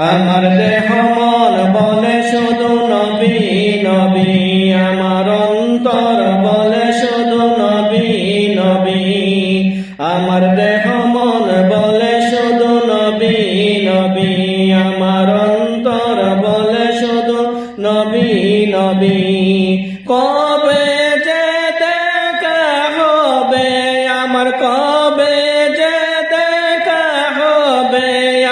আমার দেহ মন বলে শুধু নবী নবী, আমার অন্তর বলে শুধু নবী নবী, আমার দেহ মন বলে শুধু নবী নবী, আমার অন্তর বলে শুধু নবী নবী। কবে যে দেখা হবে আমার, কবে যে দেখা হবে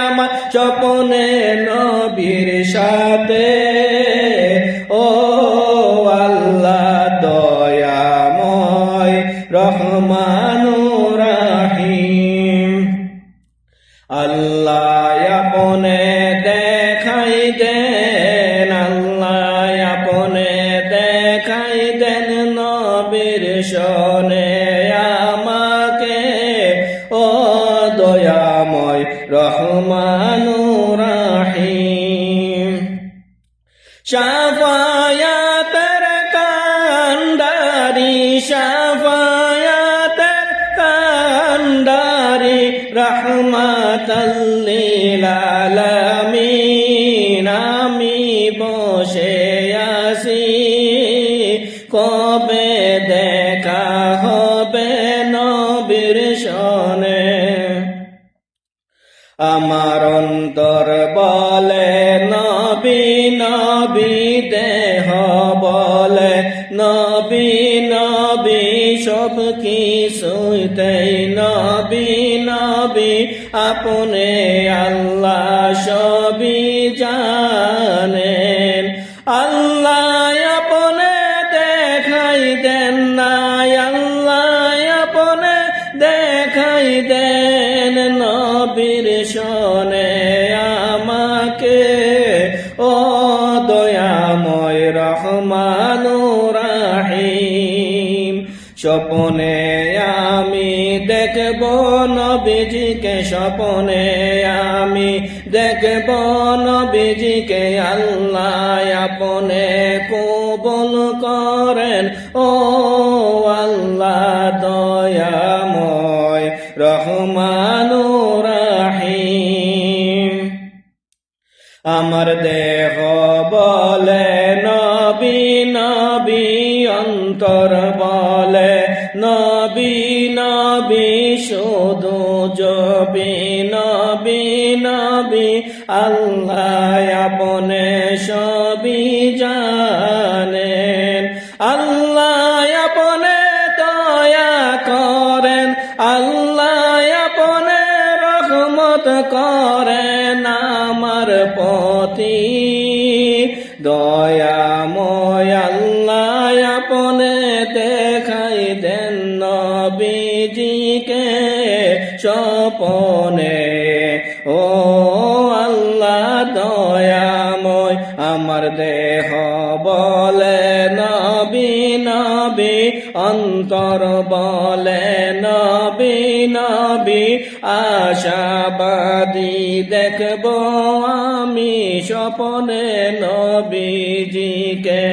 আমার স্বপ্নে নবীর সাথে। ও আল্লাহ দয়াময় রহমানুর রহিম, আল্লাহ আপনে দেখাই দেন, আল্লাহ আপনে দেখাই দেন নবীর শনে আমাকে। ও দয়াময় রহমানুর রহিম, শাফায়াতের কান্ডারি, শাফায়াতের কান্ডারি, রহমাতাল লিল আলামিন। আমি বসে আছি কবে দেখা হবে নবীর শনে। আমার অন্তর বলে নবী নবী, দেহ বলে নবী নবী, সব কিছুতেই নবী নবী, আপনি আল্লাহ সবই জানেন। আল্লাহ আপনে দেখাই দেন না, আল্লাহ আপনে দেখাই দেন নবীর শনে আমাকে। ও দয়াময় রহমানুর রহিম, স্বপ্নে আমি দেখব নবীজিকে, স্বপ্নে আমি দেখব নবীজিকে, আল্লাহ আপনে কবুল করেন। ও আল্লাহ দয়াময় রহমানুর রহিম, আমার দেহ বলে নবী নবী, অন্তর বলে নবী নবী, শুধু জবি নবী নবী, আল্লাহ আপনে সবই জানেন। আল্লাহ আপনে দয়া করেন, আল্লাহ আপনে রহমত করেন আমার প্রতি। দয়াময় আল্লাহ আপনে দেখাই দেন নবীজিকে স্বপ্নে। ও আল্লাহ দয়াময়, আমার দেহ বলে নবী নবী, অন্তর বলে নবী নবী, আশাবাদী দেখব আমি স্বপ্নে নবীজিকে।